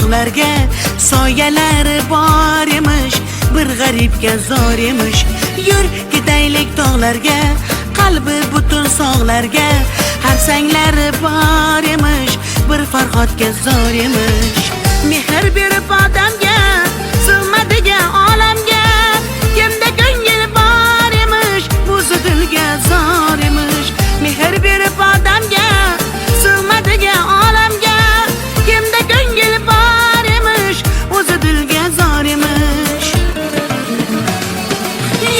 tog'larga soyalari bor emish, bir g'aribga zor emish. Yur ketaylik tog'larga, qalbi butun sog'larga, har sanglari bor emish, bir farhodga zor emish. Mehr berib odamga, sig'madigan olamga, kimda ko'ngil bor emish, o'zi dilga zor emish. Mehr berib odamga, sig'madigan olamga, kimda ko'ngil bor emish, o'zi dilga zor emish.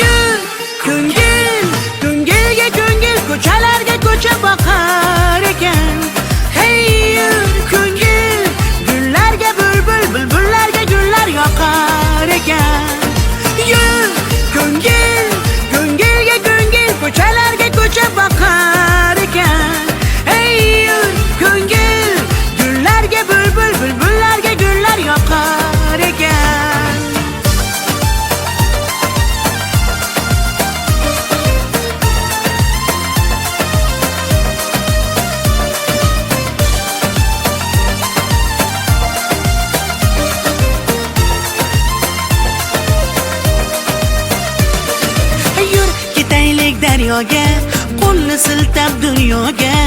Yur ko'ngil, ko'ngilga ko'ngil, ko'chalarga ko'cha boqar ekan. Hey yur ko'ngil, gullarga bulbul, bulbullarga gullar yoqar ekan. Yur ko'ngil, ko'ngilga ko'ngil, ko'chalarga ko'cha boqar ekan. Hey yur ko'ngil, gullarga bulbul, bulbullarga gullar yoqar ekan. Daryoga, qo'lni siltab dunyoga,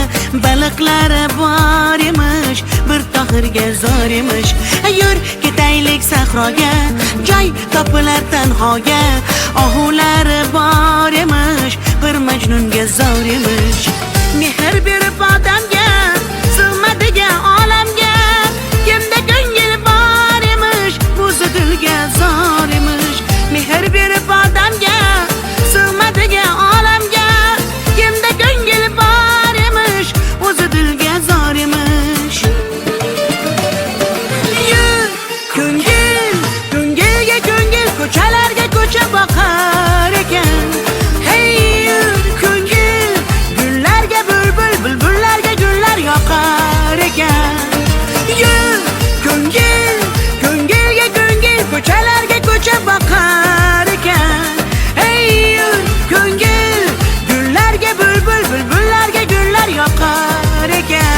baliqlari bor emish, bir tohirga zor emish. Yur ketaylik sahroga, joy topilar tanhoga, ohulari bor emish, bir majnunga zor emish. Mehr berib odamga, sig'madigan olamga, kimda ko'ngil bor emish, o'zi dilga zor emish. Mehr berib odamga, sig'madigan olamga, kimda ko'ngil bor emish, o'zi dilga zor emish. Yur ko'ngil, ko'ngilga ko'ngil, ko'chalarga ko'cha boqar ekan. Hey yur ko'ngil, gullarga bulbul, bulbullarga gullar yoqar ekan. Yur ko'ngil, ko'ngilga ko'ngil, ko'chalarga ko'cha boqar ekan. Hey yur ko'ngil, gullarga bulbul, bulbullarga gullar yoqar ekan.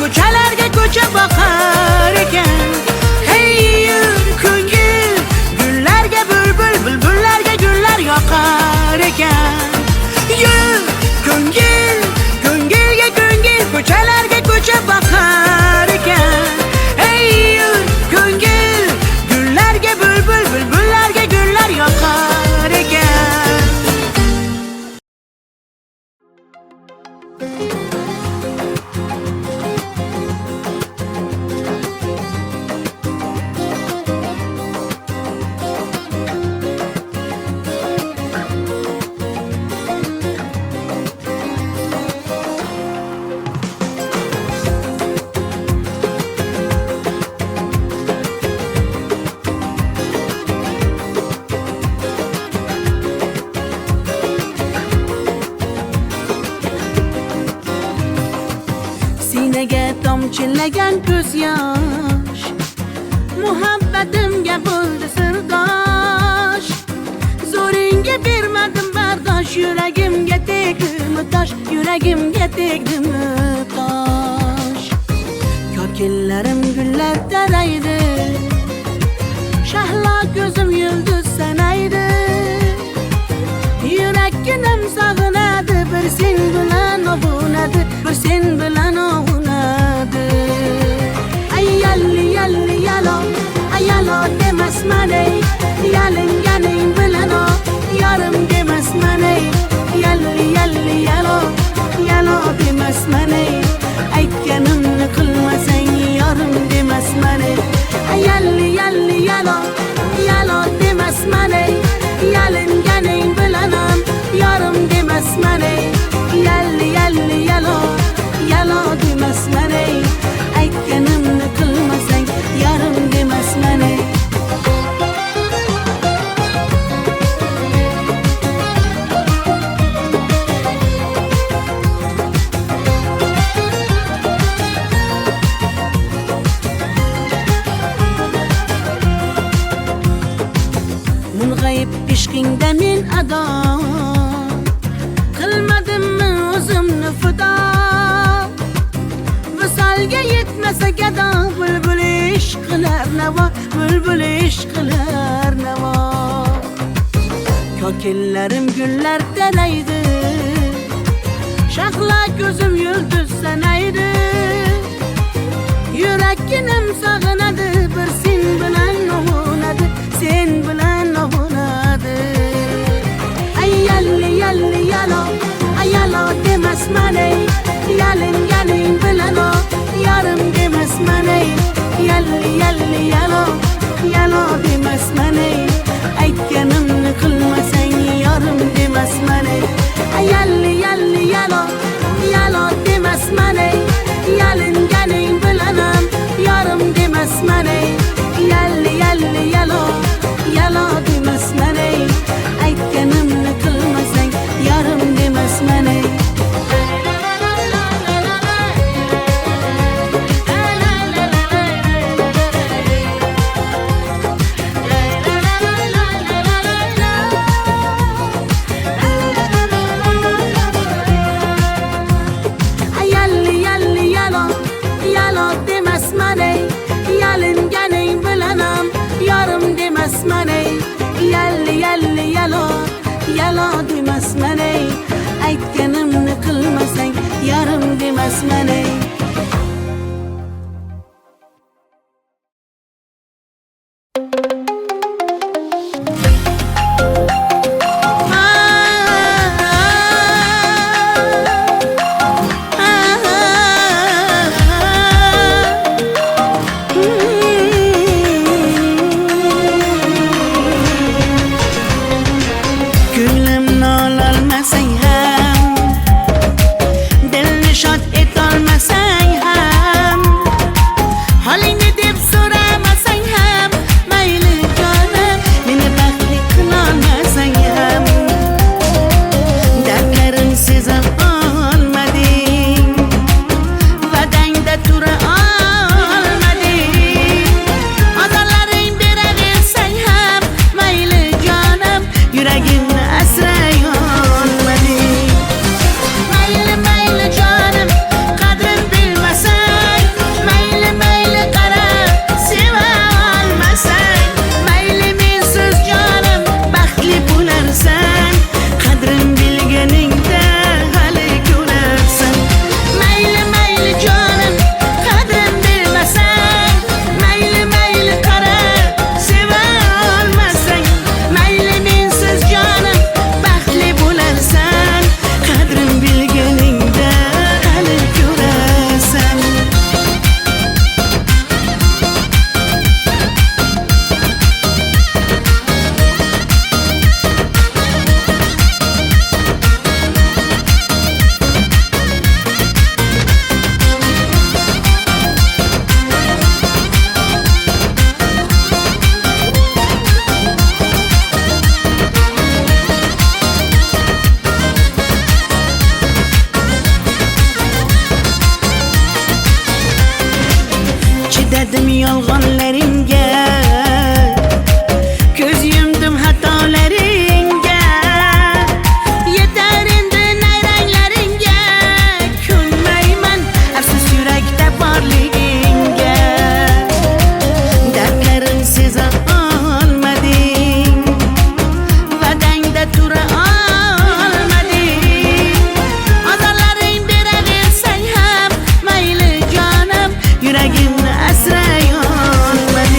Ko'chalarga ko'cha boqar ekan. Hey yur ko'ngil, gullarga bulbul, bulbullarga gullar yoqar ekan. Yur ko'ngil, ko'ngilga ko'ngil, ko'chalarga ko'cha boqar ekan. Hey yur ko'ngil, gullarga bulbul, bulbullarga gullar yoqar ekan. Sinaga tomchilagan ko'z yosh, muhabbatimga bo'ldi sirdosh. Zo'ringga bermadim bardosh, yuragimga tegdimi tosh, yuragimga tegdimi tosh. Ko'killarim gullar taraydi, shahlo ko'zim yulduz sanaydi. Yurakkinam sog'inadi, bir sen bilan ovunadi, bir sen bilan ovunadi. Ay yalli yalli yalo, ay yalo demasman ey, yalinganing bilan o, yarim demasman ey. Yalli yalli yalo, yalo demasman ey, aytganimni qilmasang yarim demasman ey. Ay yalli yalli yalo, yalo demasman ey, yalinganing bilan o, yarim demasman ey. Yalli yalli yalo, yalo demasman sarg'ayib ishqingda men ado qilmadimmi o'zimni fido visolga yetmasa gado bulbul ishq qilar navo bulbul ishq qilar navo kokillarim gullar taraydi shahla ko'zim yulduz sanaydi yuraginim sog'inadi bir sen bilan ovunadi sen bilan ovunadi ay yalli yalli yalo ay yalo demasman ey yalinganing bilan o yarim demasman ey yalli yalli yalo yalo demasman ey aytganimni qilmasang yarim demasman ey ay yalli yalli yalo yalo demasman ey yalinganing bilanam yarim demasman ey yalli yalli yalo yalo demasman ey aytganimni qilmasang yarim demasman ey yalinganing bilanam yarim demasman ey yalli yalli yalo yalo demasman ey aytganimni qilmasang yarim demasman ey Dedim yolg'onlaringga ko'z yumdim xatolaringga yetar endi nayranglaringga ko'nmayman afsus yurakda borligingga dardlarim seza olmading vadangda tura olmading azorlaring beraversang ham mayli jonim yuragimni asray olmading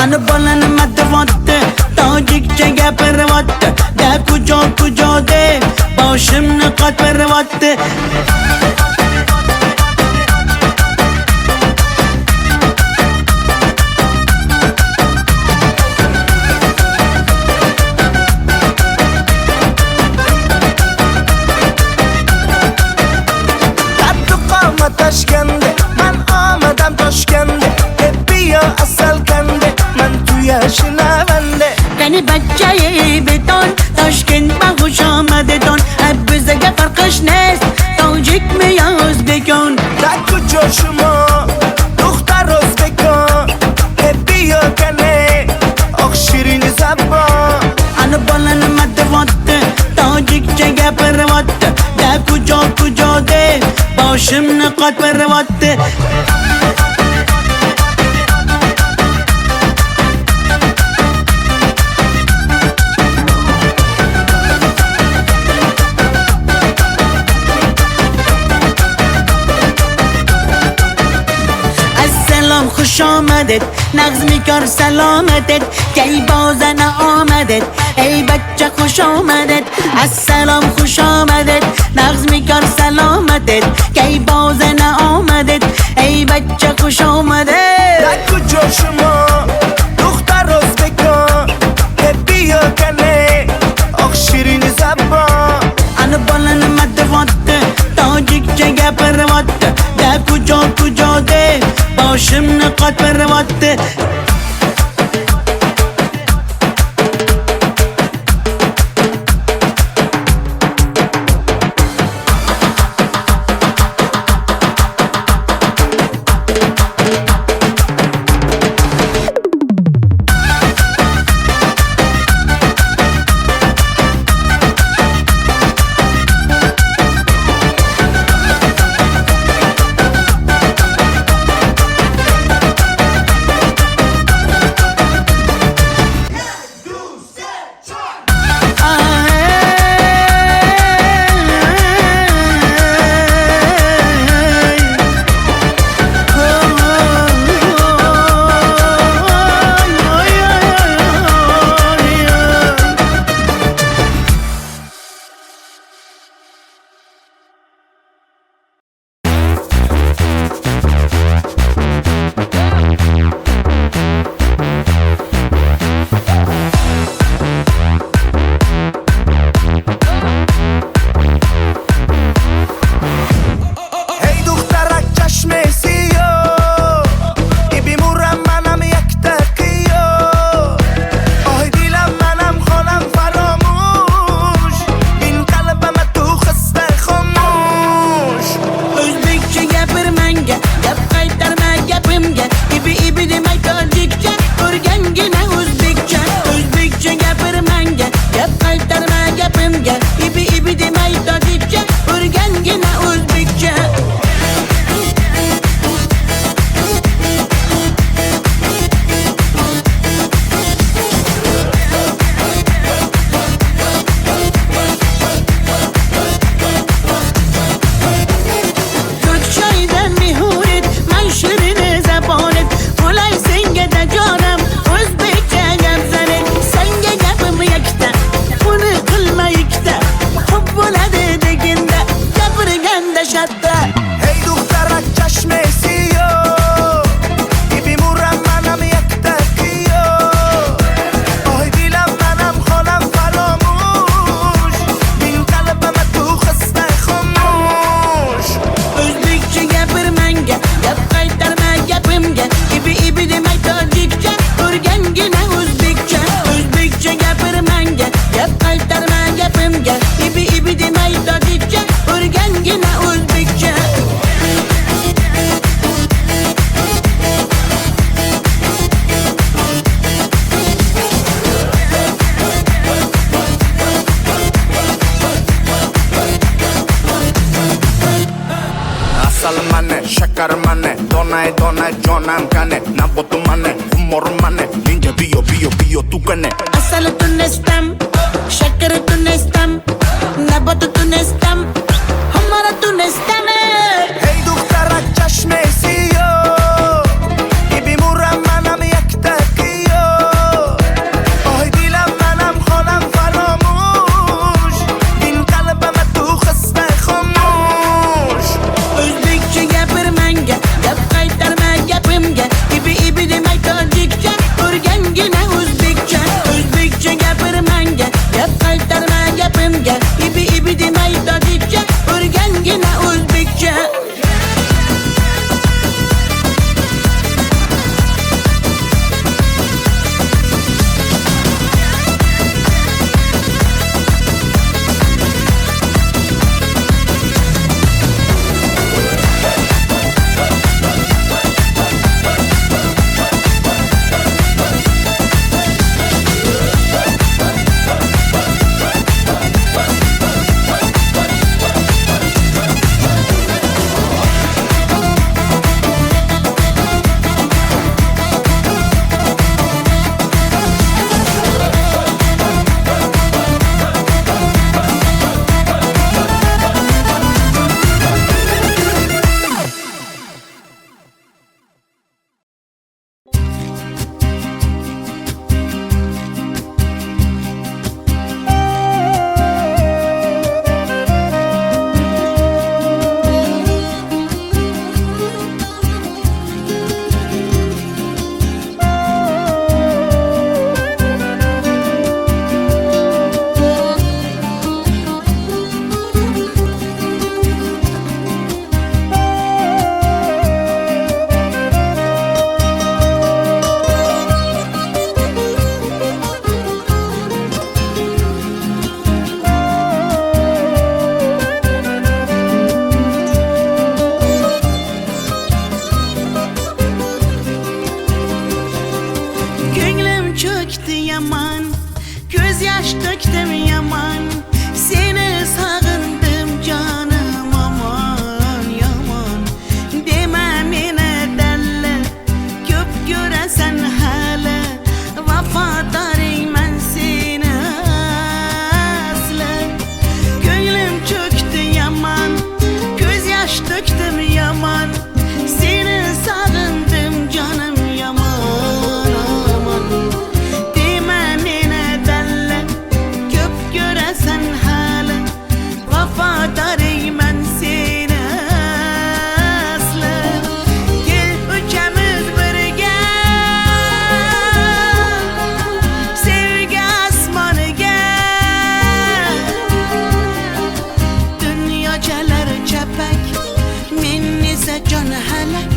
Ana bolani matvotti, tojikcha gapiryapti. Da kujo deb boshimni qotiryapti. Toshkanda man omadam Toshkanda biyo asal kanda man tuya shinavanda Qani bachchayi beton Toshkent bag'ush omadedon bizga farqish nes tojikmi yo o'zbekon da kujo shuma duxtar o'zbekon biyo kane oq shirin zabon Ana bolani matvotti tojikcha gapiryapti. Da kujo deb boshimni qotiryapti. Assalom xush omadet, nag'zmikor salomatet, kay bozana omadet, ey bachcha xush omadet. Assalom xush omadet, nag'zmikor salomatet, kay bozana omadet, ey bachcha xush omadet. da kujo shuma duxtar o'zbekon biyo kane oq shirin zabon Ana bolani matvotti tojikcha gapiryapti. Da kujo deb boshimni qotiryapti. shakar mane, donai jonam kane, nabotu mane, humor mane, ninja bio tu kane. Asal tu nestam, shakar tu nestam, nabotu tu nestam, humor tu nestam. Hey duktara chashme siyo, ibi mura manam yaktakiyo. esa jon halak,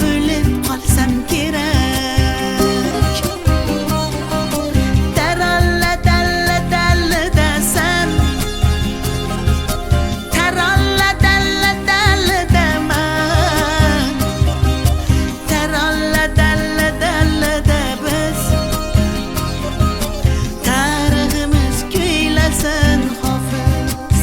o'lib qolsam kerak. Taralla dalla dalla dasan, taralla dalla dalla daman, taralla dalla dalla da biz tariximiz kuylasin hofiz.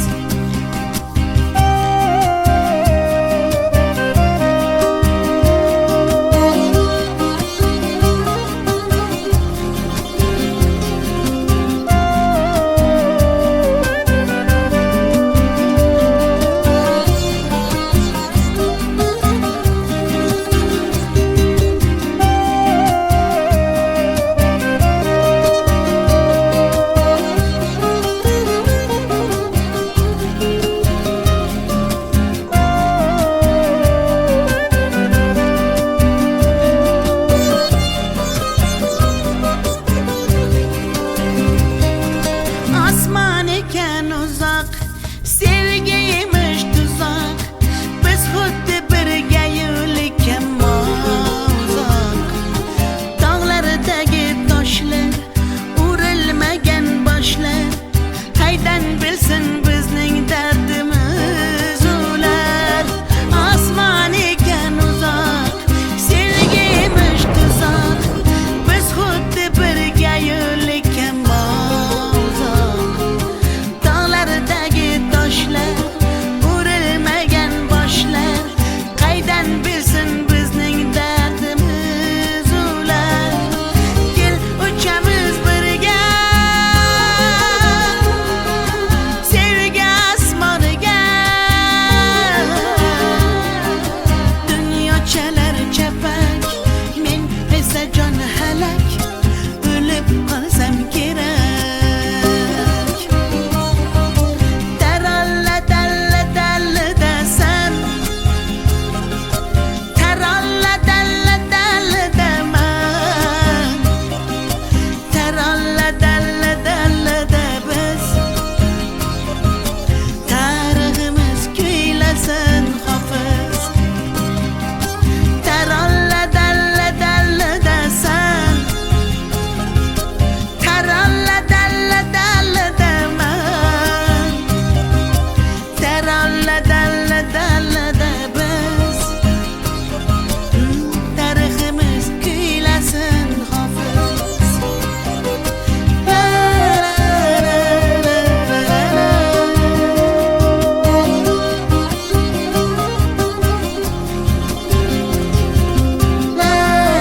Osman ekan uzak, sevgiymiş tuzak, biz xuddi birga yo'lakam uzak. Dağlardagi toshlar, urilmagan boshlar, qaydan bilsin bizning dardimiz ular. Osman ekan uzak, sevgiymiş tuzak, biz xuddi birga yo'lakam uzak. Dağlardagi toshlar, urilmagan boshlar, qaydan bilsin bizning dardimiz ular. Kel uchamiz birga sevgi osmoniga, dunyochalar chapak, men esa jon halak, o'lib qolsam kerak. Taralla dalla dalla dasan, taralla dalla dalla daman, taralla dalla dalla da biz tariximiz kuylasin hofiz. Taralla dalla dalla dasan, taralla dalla dalla daman, taralla dalla dalla da biz tariximiz kuylasin hofiz. La la la la la la. La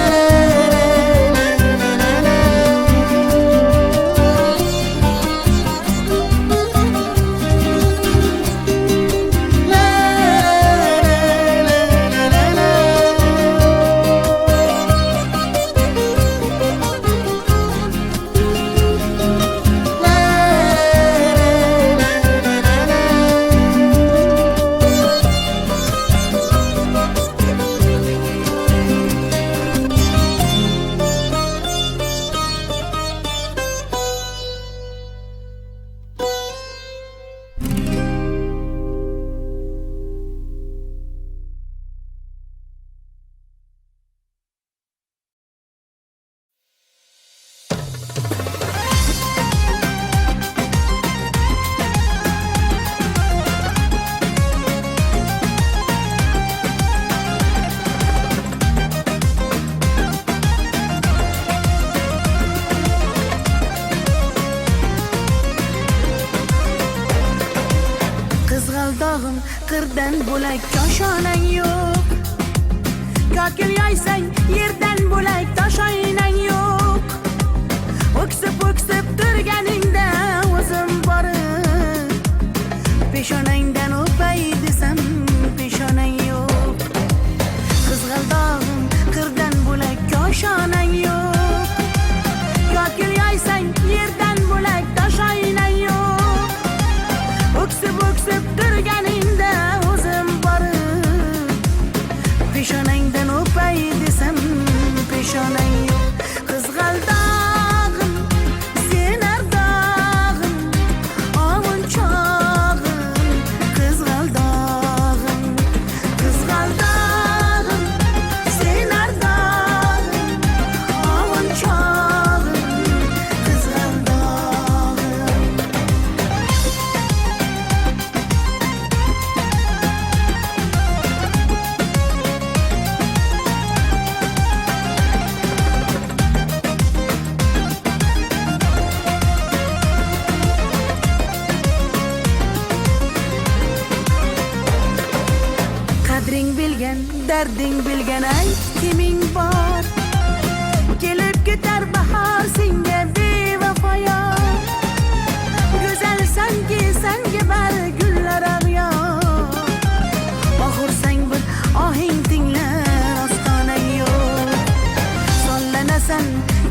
Qizg'aldog'im qirdan bo'lak koshonang yo'q, kokil yoysang yerdan bo'lak toshoynang yo'q. O'ksib o'ksib turganingda o'zim borib, peshonangdan o'pay desam peshonang yo'q. Qizg'aldog'im qirdan bo'lak koshonang yo'q, kokil yoysang yerdan bo'lak toshoynang yo'q. O'ksib o'ksib turganingda o'zim borib, peshonangdan o'pay desam peshonang yo'q. Qizg'aldog'im, sen ardog'im, ovun chog'im, qizg'aldog'im. Derding bilgen ayt kiming bor Kelib ketar bahor senga bevafoyo Go'zal sanki bar gullar ag'yor Oxursang bir ohing tinglar ostonang yo'q Sollanasan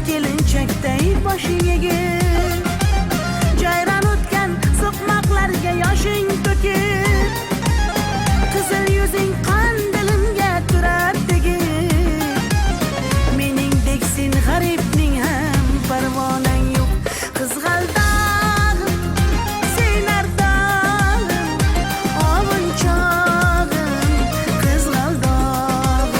kelinchakday boshing egib Jayron o'tgan so'qmoqlarga yoshing to'kib Qizil yuzing qon dilimga turar tegib Meningdek sen g'aribning ham parvonang yo'q Qizg'aldog'im, sen ardog'im, ovunchog'im Qizg'aldog'im,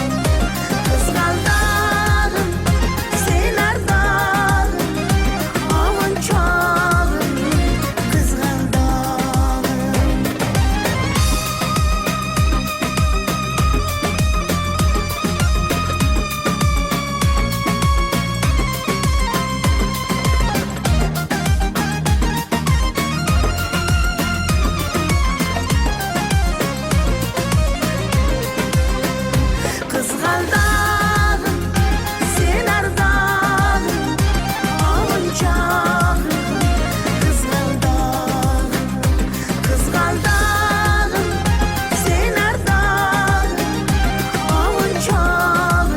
sen ardog'im, ovunchog'im Qizg'aldog'im Qizg'aldog'im, sen ardog'im, ovunchog'im Qizg'aldog'im, sen ardog'im, ovunchog'im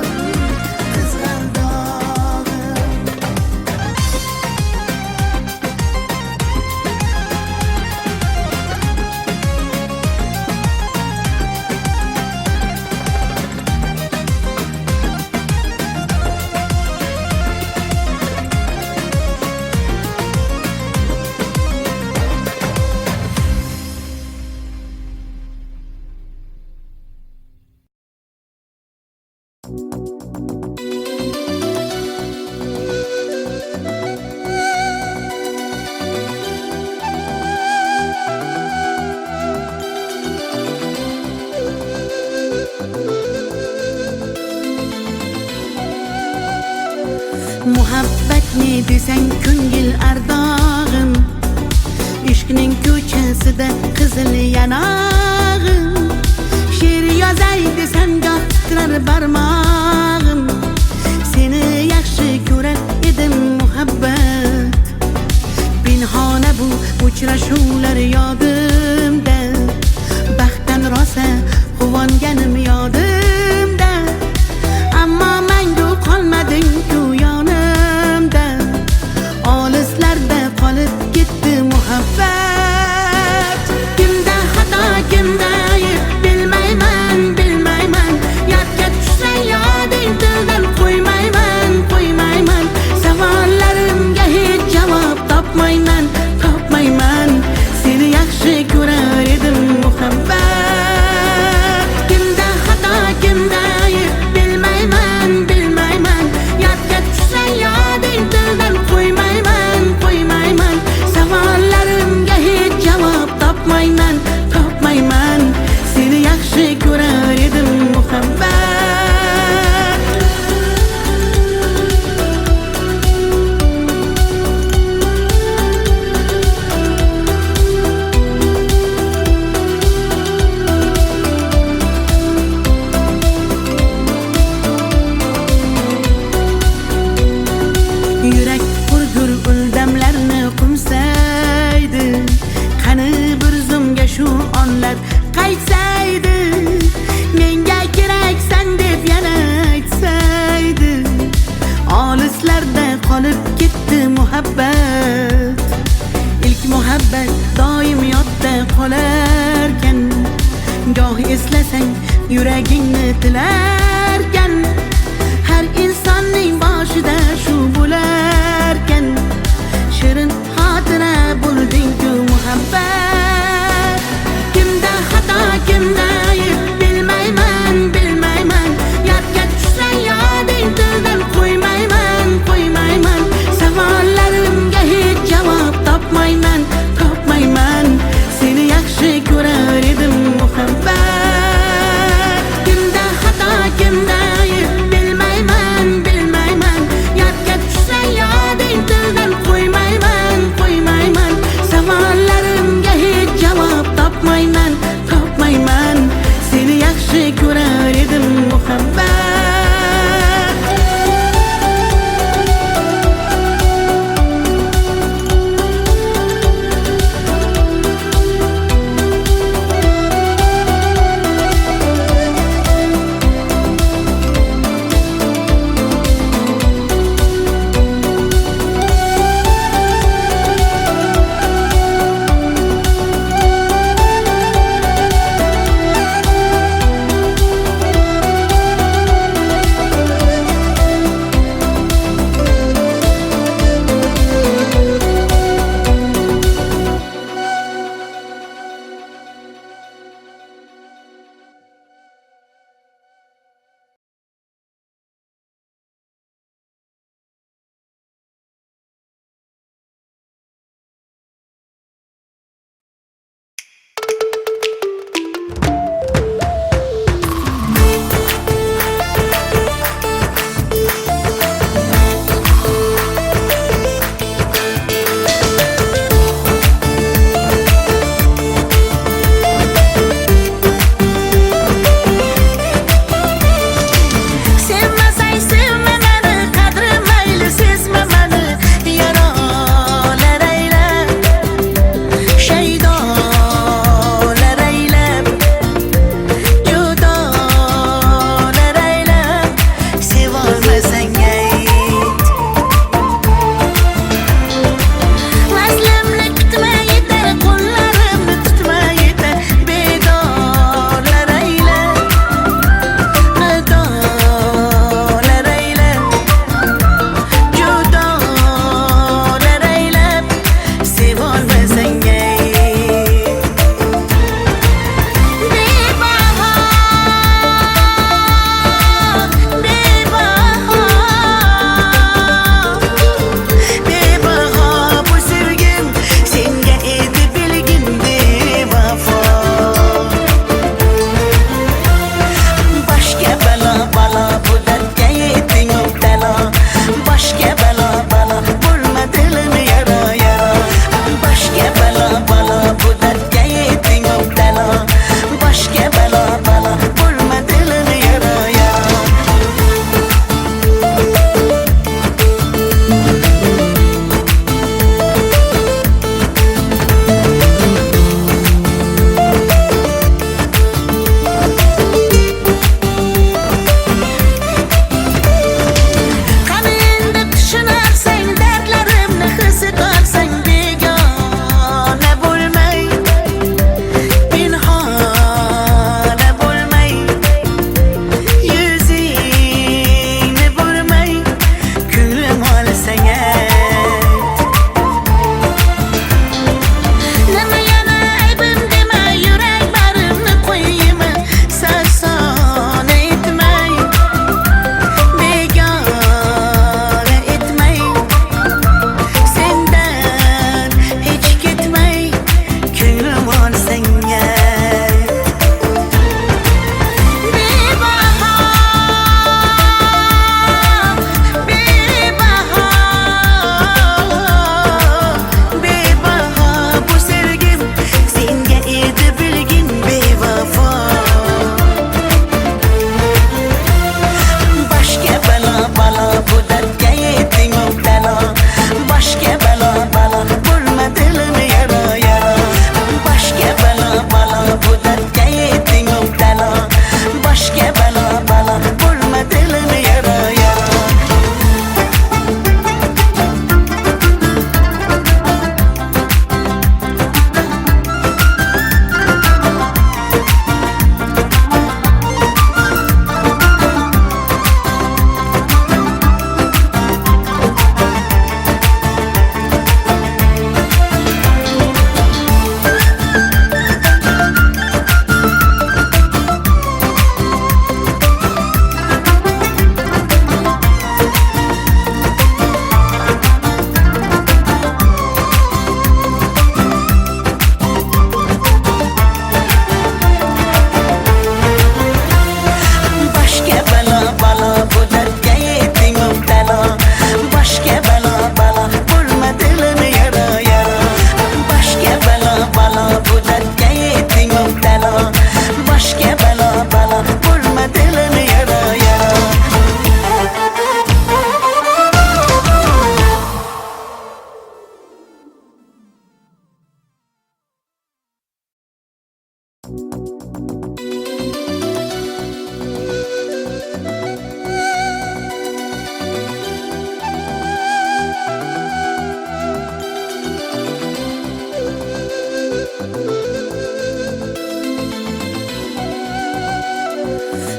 Qizg'aldog'im Muhabbat ne desang ko'ngil ardog'im Ishqning ko'chasida qizil yanog'im She'r yozay desam goh titrar barmog'im Seni yaxshi ko'rar edim muhabbat Pinhona bu uchrashuvlar yodimda Baxtdan rosa quvonganim yodimda Ammo mangu qolmading-ku yonimda Olislarda qolib ketdi muhabbat Kimda xato, kimda ayb bilmayman Yodga tushsa yoding tildan qo'ymayman Savollarimga hech javob topmayman Seni yaxshi ko'rar edim muhabbat Kimda xato, kimda ayb bilmayman Yodga tushsa yoding tildan qo'ymayman Savollarimga hech javob topmayman Seni yaxshi ko'rar edim muhabbat Yurak hurgur uldamlarni qumsaydi Qani bir zumga shu onlar qaytsaydi Menga keraksan deb yana aytsaydi Olislarda qolib ketdi muhabbat Ilk muhabbat doim yodda qolarkan Goh eslasang yuragingni tilarkan Har insonning boshida shu bo'larkan Shirin xotira bo'lding-ku muhabbat Kimda xato, kimda ayb bilmayman Yodga tushsa yoding tildan qo'ymayman Savollarimga hech javob topmayman Seni yaxshi ko'rar edim muhabbat Kimda xato, kimda ayb bilmayman Yodga tushsa yoding tildan qo'ymayman Savollarimga hech javob topmayman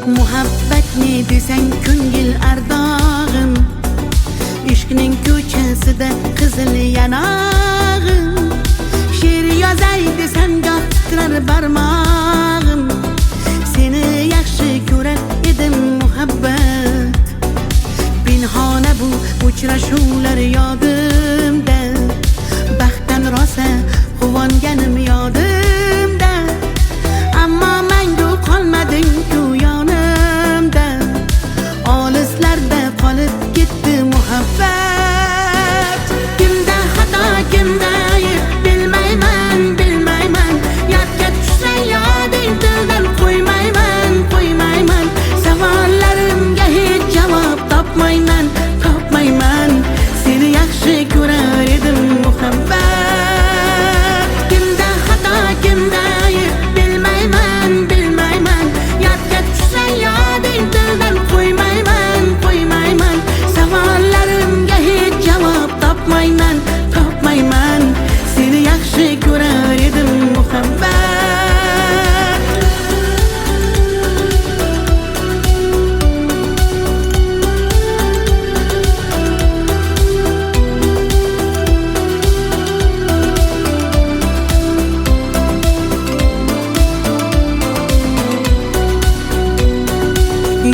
Muhabbat ne desang ko'ngil ardog'im, ishqning ko'chasida qizil yanog'im. She'r yozay desam goh titrar barmog'im, seni yaxshi ko'rar edim muhabbat. Pinhona bu uchrashuvlar yodimda, baxtdan rosa quvonganim yodimda. Ammo mangu qolmading-ku yonimda, olislarda qolib ketdi muhabbat. Kimda xato, kimda ayb bilmayman, bilmayman. Yodga tushsa yoding tildan qo'ymayman, qo'ymayman. Savollarimga hech javob topmayman, topmayman. Seni yaxshi ko'rar edim muhabbat. Kimda xato, kimda ayb bilmayman, bilmayman. Yodga tushsa yoding tildan qo'ymayman, qo'ymayman. Savollarimga hech javob topmayman, topmayman. Seni yaxshi ko'rar edim muhabbat.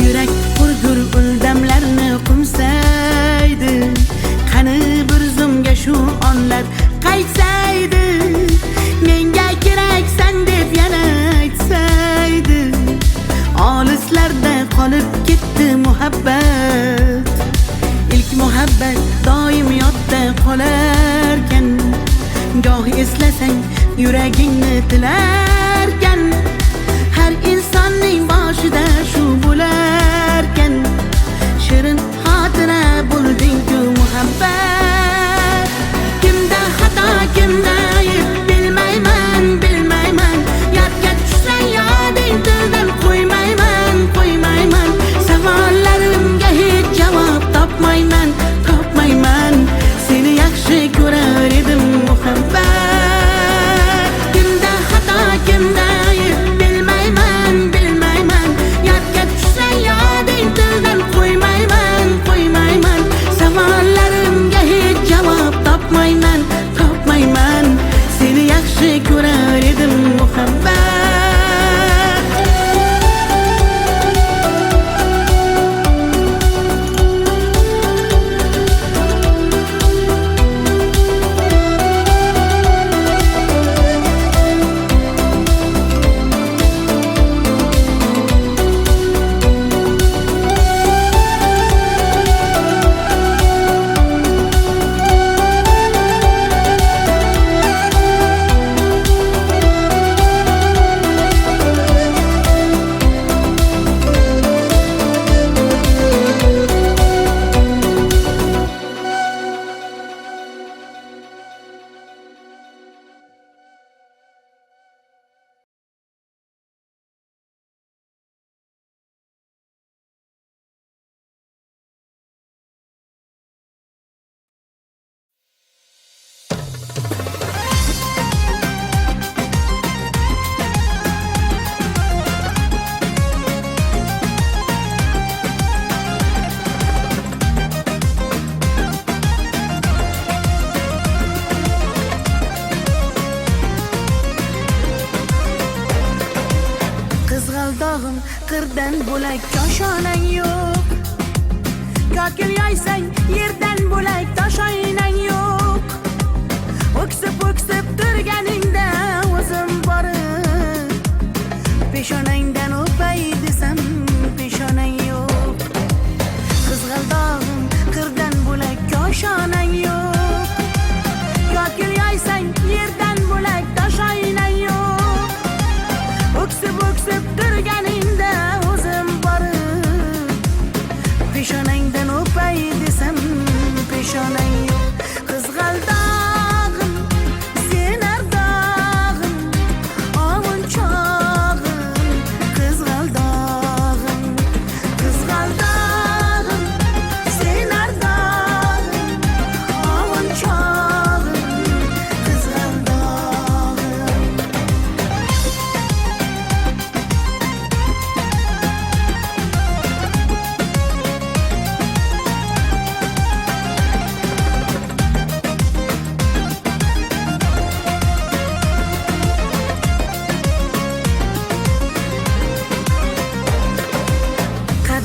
Yurak hurgur uldamlarni qumsaydi, qani bir zumga shu onlar qaytsaydi. Menga keraksan deb yana aytsaydi, olislarda qolib ketdi muhabbat. İlk muhabbat doim yodda qolarkan, goh eslasang yuragingni tilarkan. Har insonning boshida shu bo'larkan, shirin xotira bo'lding-ku muhabbat. Kimda xato, kimda ayb bilmayman, bilmayman. Yodga tushsa yoding tildan qo'ymayman, qo'ymayman. Savollarimga hech javob topmayman, topmayman. Seni yaxshi ko'rar edim muhabbat. Kimda xato, kimda ayb bilmayman, bilmayman. Yodga tushsa yoding tildan qo'ymayman, qo'ymayman. Savollarimga hech javob topmayman, topmayman. Seni yaxshi ko'rar edim muhabbat. Qizg'aldog'im qirdan bo'lak koshonang yo'q. Kokil yoysang yerdan bo'lak toshoynang yo'q. O'ksib o'ksib turganingda o'zim borib, peshonangdan o'pay desam peshonang yo'q. Qizg'aldog'im qirdan bo'lak koshonang yo'q. Kokil yoysang yerdan bo'lak toshoynang yo'q. O'ksib o'ksib turganingda o'zim borib, peshonangdan o'pay desam peshonang yo'q. Qizg'aldog'im sen ardog'im, ovun chog'im. Qizg'aldog'im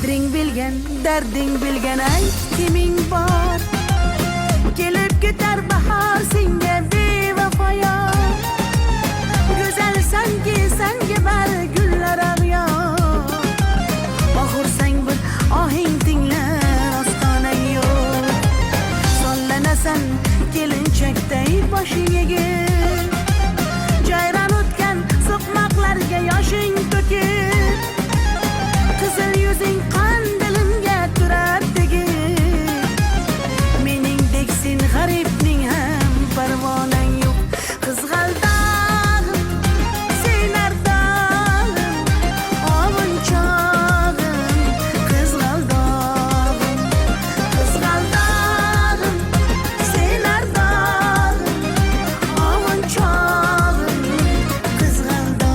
qadring bilgan, darding bilgan ayt kiming bor. Kelib ketar bahor senga bevafoyo. Go'zalsanki senga bari gullar ag'yor. Oxursang bir ohing tinglar ostonang yo'q. Sollanasan kelinchakday boshing egib. Jayron o'tgan so'qmoqlarga yoshing to'kib. Qizil yuzing qandilimga turar tegib. Meningdek sen g'aribning ham parvonang yo'q. Qizg'aldog'im, sen ardog'im, ovunchog'im. Qizg'aldog'im, qizg'aldog'im, sen ardog'im, ovunchog'im. Qizg'aldog'im.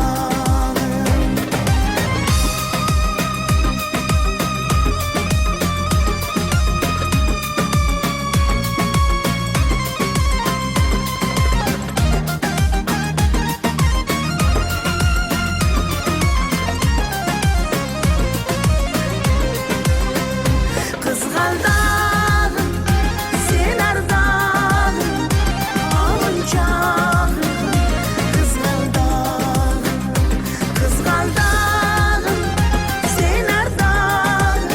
Qizg'aldog'im, sen ardog'im, ovunchog'im. Qizg'aldog'im, qizg'aldog'im, sen ardog'im,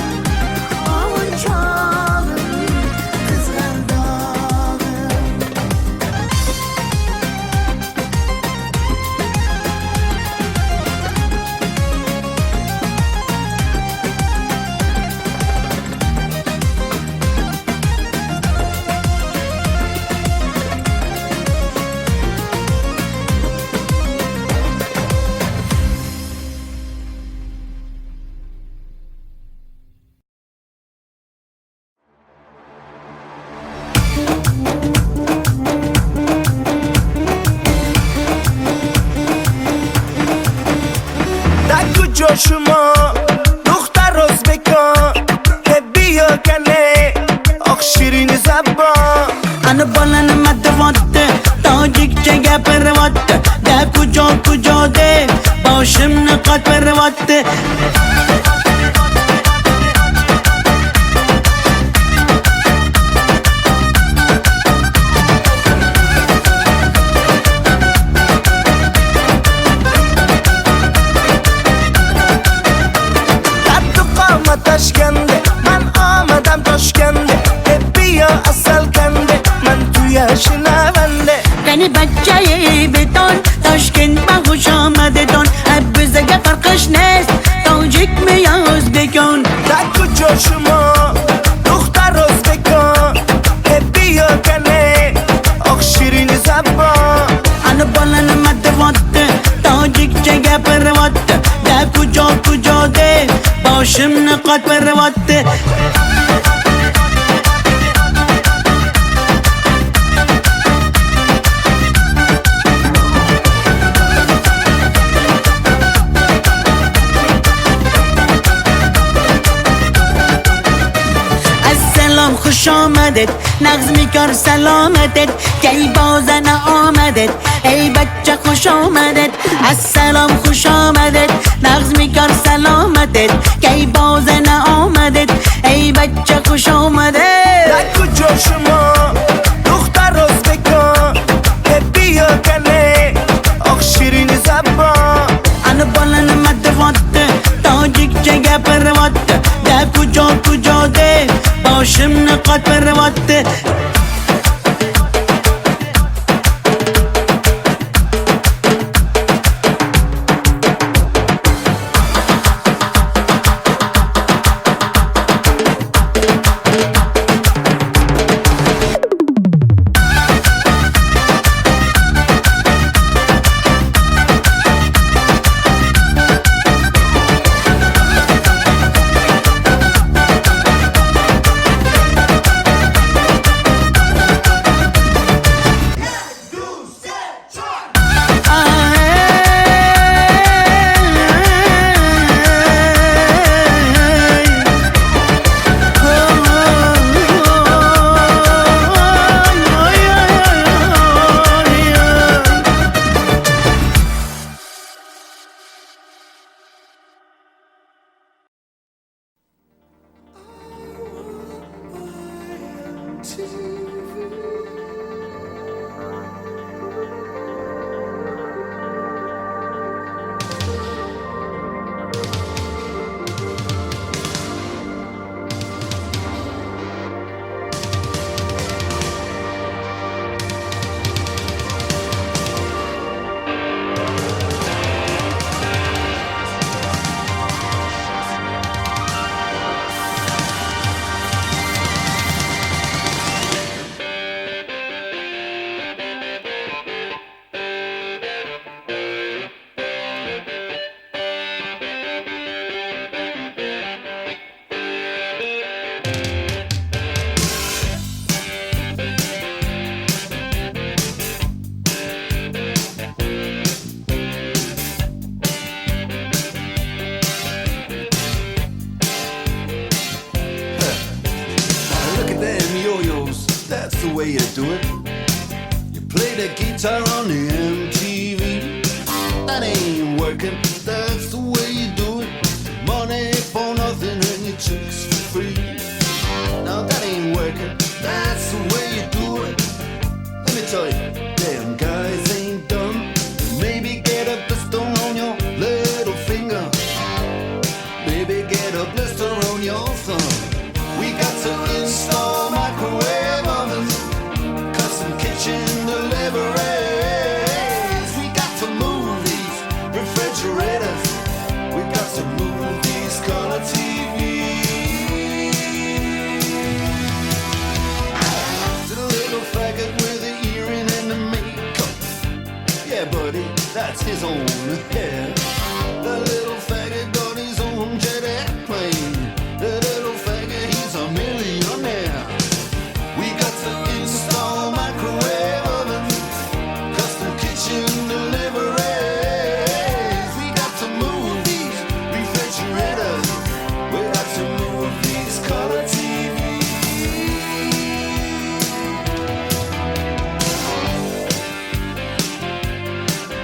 ovunchog'im. Qizg'aldog'im. در کجا شما دختر ازبکان که بیا کنه آخ شیرین زبان Ana balani matavatte, tojikcha gapirvatte. Da kujo de, boshimni qotvirvatte. قد و قامت تشکنده من آمدم تاشکنده که بیا اصل کنده من توی شنونده Qani bachchayi beton, Toshkent ba xush omadedon. Bizga farqish nest, tojikmi yo o'zbekon. در کجا شما دختر ازبکان که بیا کنه آخ شیرین زبان Ana balani matavatte, tojikcha gapirvatte. Da kujo de, boshimni qotvirvatte. Assalom xush omaded, nag'zmi kor salomated. Kay bozana omaded, ey bachcha xush omaded. Assalom xush omaded, nag'zmi kor salomated. Kay bozana omaded, ey bachcha xush omaded. در کجا شما دختر ازبکان که بیا کنه آخ شیرین زبان Ana balani matavatte, tojikcha gapirvatte. Da kujo de, boshimni qotvirvatte. way you do it. You play the guitar on the MTV. That ain't working, that's the way you do it. Money for nothing and your chicks for free. Now that ain't working, that's the way you do it. Let me tell you, damn guys ain't dumb. Maybe get a blister on your little finger. Maybe get a blister on your thumb. We got to install microwave ovens, custom kitchen deliveries. We got to move these refrigerators. We got to move these color TVs. To the little faggot with the earring and the makeup. Yeah, buddy, that's his own hair. The little faggot got his own jet airplane. The little faggot, he's a millionaire. We got to install microwave ovens, custom kitchen deliveries. We got to move these refrigerators. We got to move these color TVs.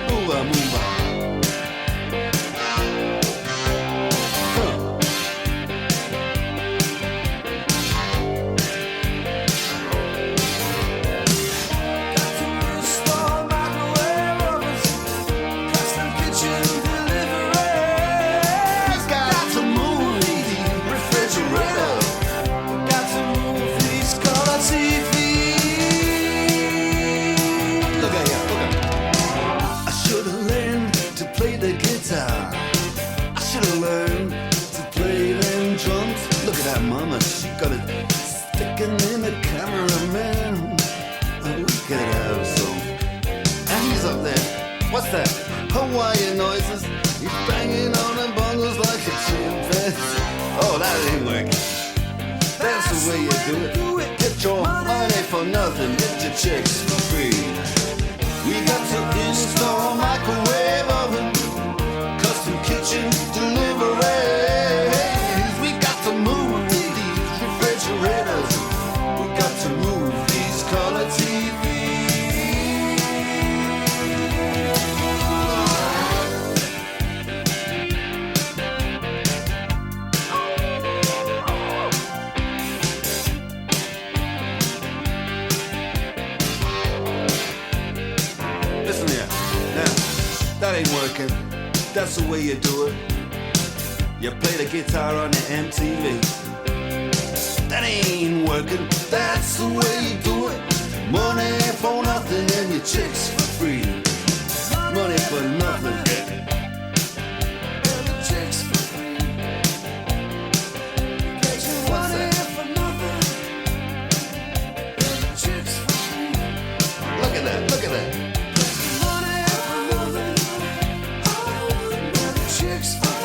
Move on, move on. Mama, she got it sticking in the cameraman. Oh, look at that song. And he's up there. What's that? Hawaiian noises. He's banging on the bongos like a chimpanzee. Oh, that ain't working. That's the way you do it. Get your money for nothing. Get your chicks for free. We got to install microwave oven, custom kitchen deliveries. We got to move refrigerators. We got to move these color TVs. Listen here, now, that ain't working. That's the way you do it. You play the guitar on the MTV. That ain't working, that's the way you do it. Money for nothing and your chicks for free. Money for nothing and your chicks for free. What's that? For nothing and your chicks for free. Look at that, look at that. Money for nothing and your chicks for free.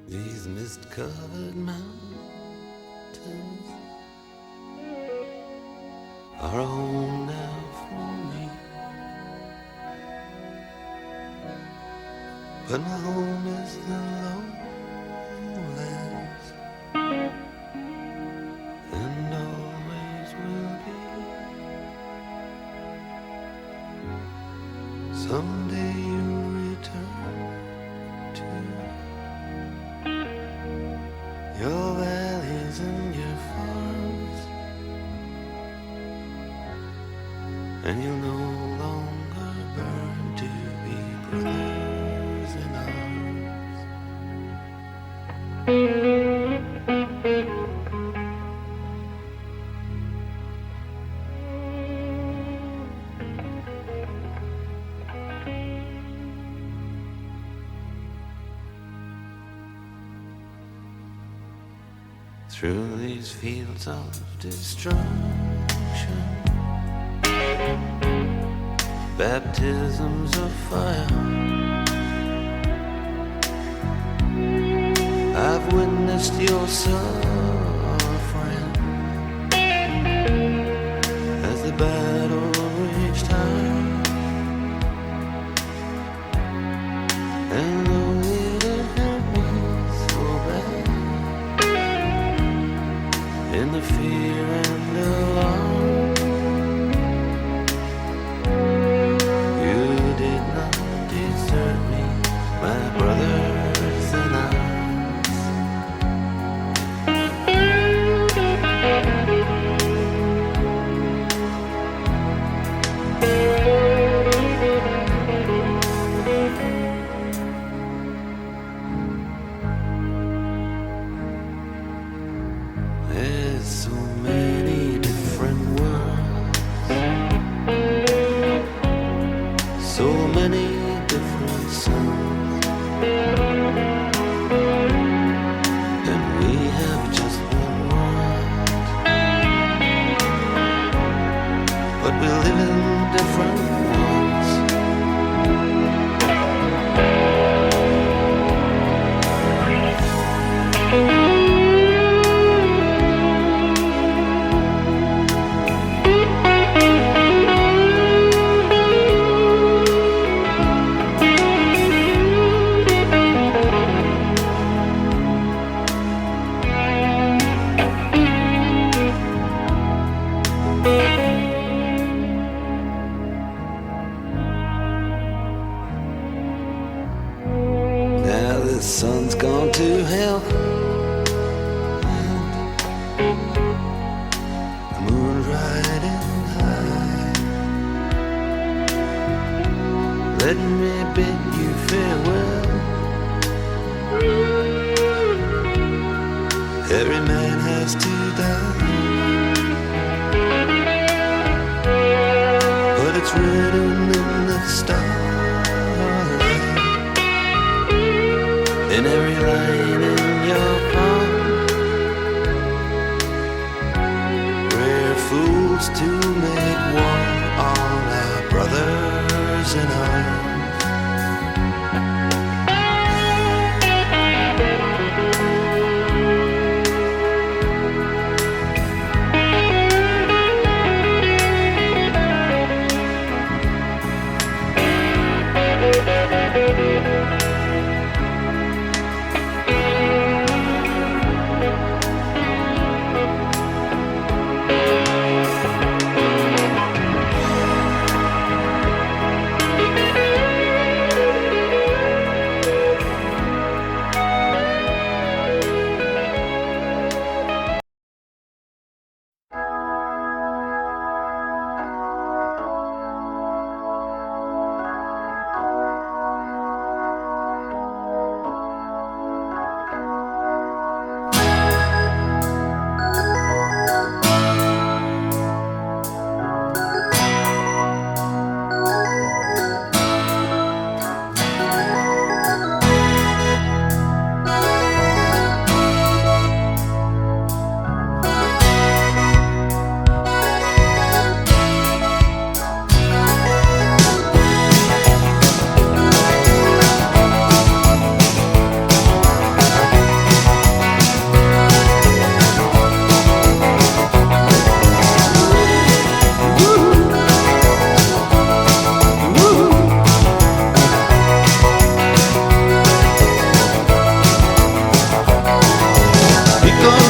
These mist-covered mountains are a home now for me, but my home is the lowlands, and always will be. Someday you'll return to your valleys and your farms, and you'll no longer burn to be brothers in arms. Through these fields of destruction, baptisms of fire, I've witnessed your suffering as the battle rages. in the fear and alarm. You did not desert me, my brothers in arms. There's so many different worlds, so many different suns, and we have just one world, but we live in different ones. Now the sun's gone to hell, the moon's riding high. Let me bid you farewell. Every man has to die, but it's written in the stars, in every line in your palm. We're fools to make war on our brothers in arms.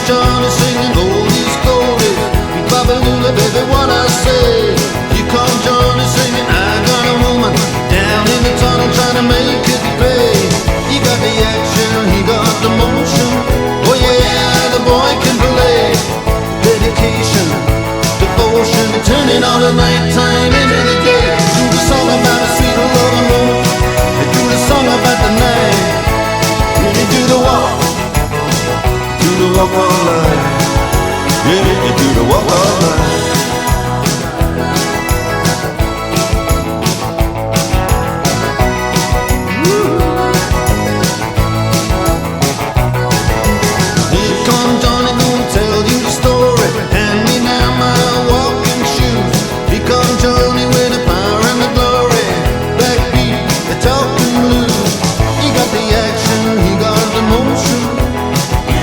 Johnny singing oldies goldies, Babalula, baby, what I say. You come Johnny singing, I got a woman down in the tunnel trying to make it pay. He got the action, he got the motion. Oh yeah, the boy can play. Dedication, devotion, turning all the nighttime into the day. Do the song about a sweet love and roll. Do the song about the night. Really do the walk. Do the walk of life, yeah, you do the walk of life. Here come Johnny, gonna tell you the story. Hand me now my walking shoes. Here come Johnny with the power and the glory. Backbeat, the talking blues. He got the action, he got the motion.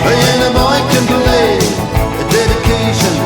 Yeah, the boy can play. A dedication,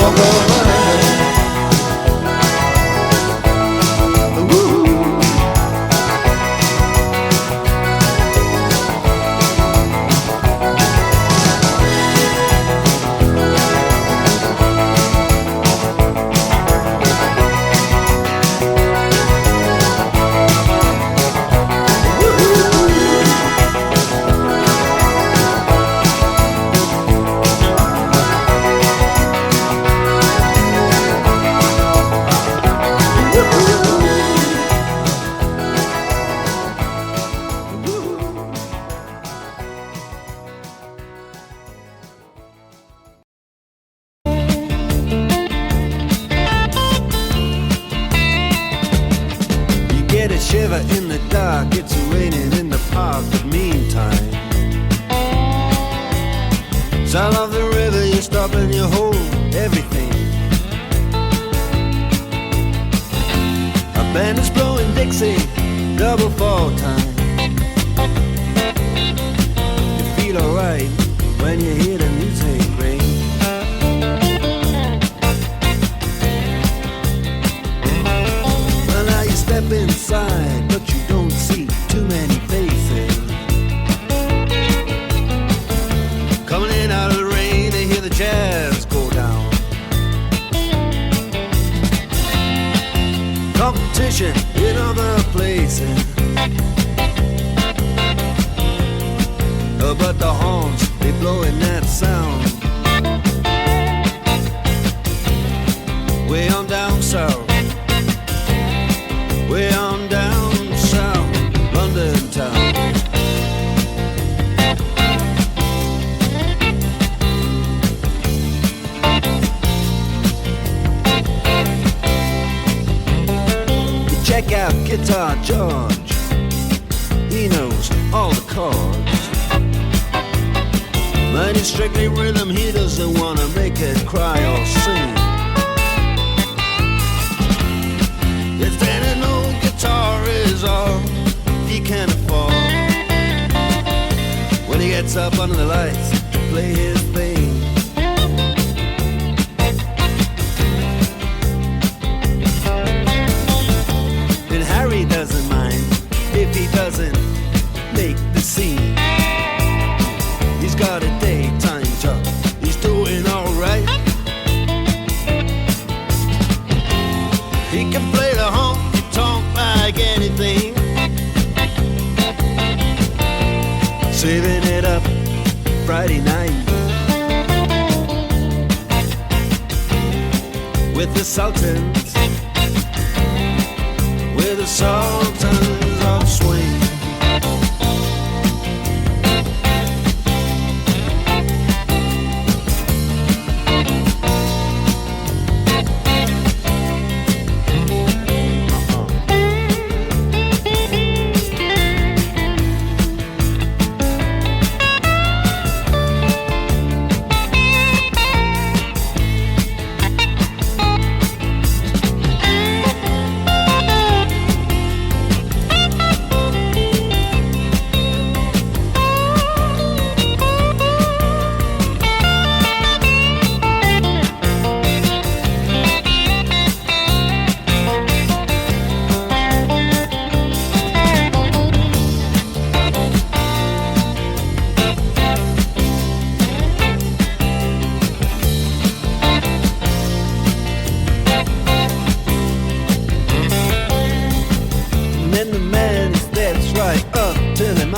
walk all night. Ooh. You get a shiver in the dark, it's raining in the park, but meantime, sound of the river, you stop and you hold everything. A band is blowing Dixie, double fall time. You feel alright when you hear the music ring. Well, now you step inside, but you don't see too many faces. Coming in out of the rain, they hear the jazz go down. Competition in other places, but the horns, they blowing that sound. Way on down south, way on down south, London town. You check out Guitar George, he knows all the chords. Mine is strictly rhythm, he doesn't wanna make it cry or sing. If then an old guitar is all he can afford, when he gets up under the lights to play his thing. And Harry doesn't mind if he doesn't make the scene. He's got a daytime job, he's doing alright. He can play the honky-tonk like anything, saving it up Friday night with the Sultans, with the Sultans of Swing.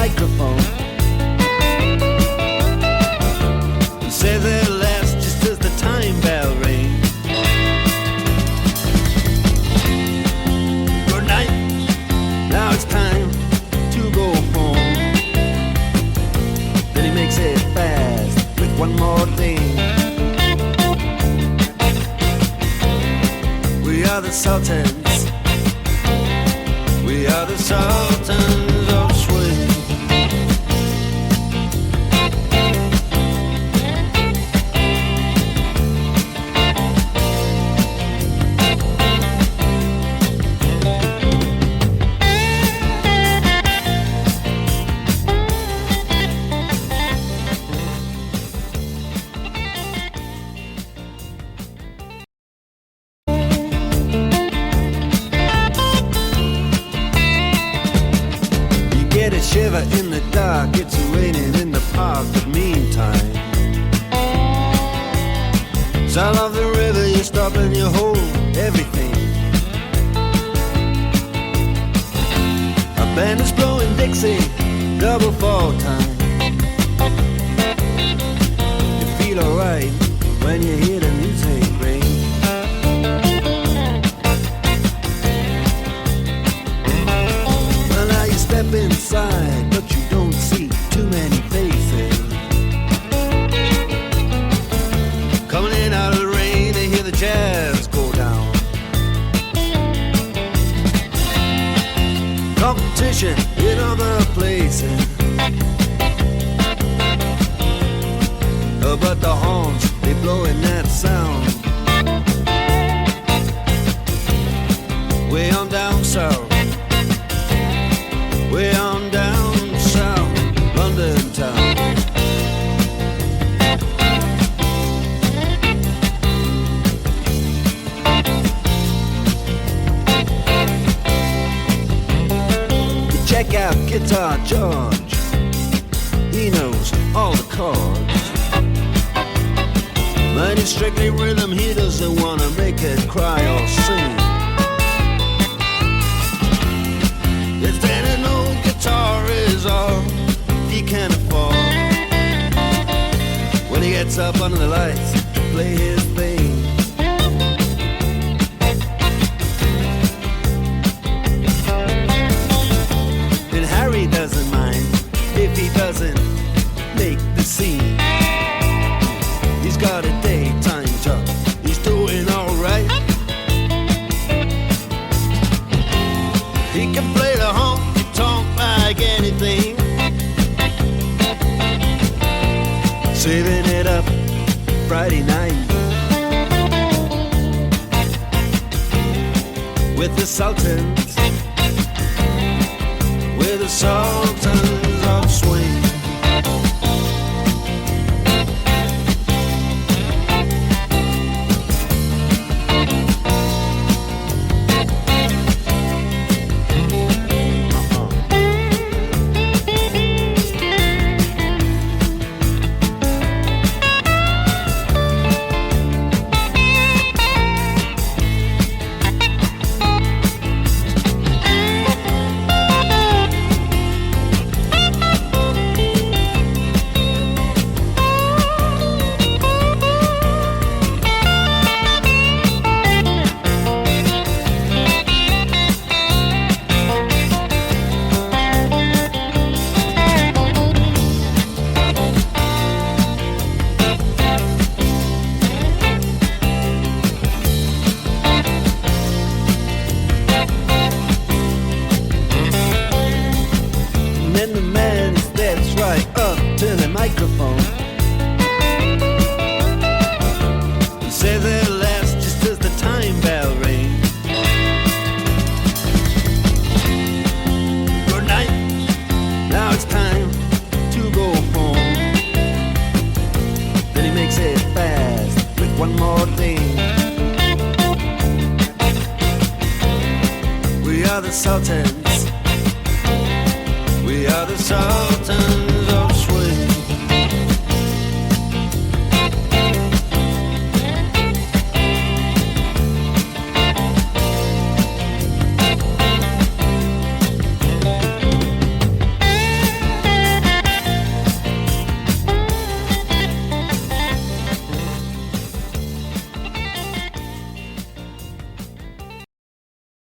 microphone. Says it lasts just as the time bell rings. Good night, now it's time to go home. Then he makes it fast with one more thing. We are the Sultans. We are the Sultans of Swing. and you hold everything. A band is blowing Dixie, double fall time. You feel alright when you hear the music ring. Well, now you step inside, but you don't see too many faces. Coming in out of the rain, they hear the jazz go down. Competition in other places, but the horns, they blowing that sound. Way on down south, way on down south, London town. Check out Guitar George, he knows all the chords. But it's strictly rhythm, he doesn't wanna make it cry or sing. If then an old guitar is all he can afford, when he gets up under the lights to play his thing. He doesn't mind if he doesn't make the scene. He's got a daytime job, he's doing alright. He can play the honky-tonk like anything, saving it up Friday night with the Sultans, with the Sultans of Swing. Microphone says it lasts just as the time bell rings. Good night, now it's time to go home. Then he makes it fast with one more thing. We are the Sultans, we are the Sultans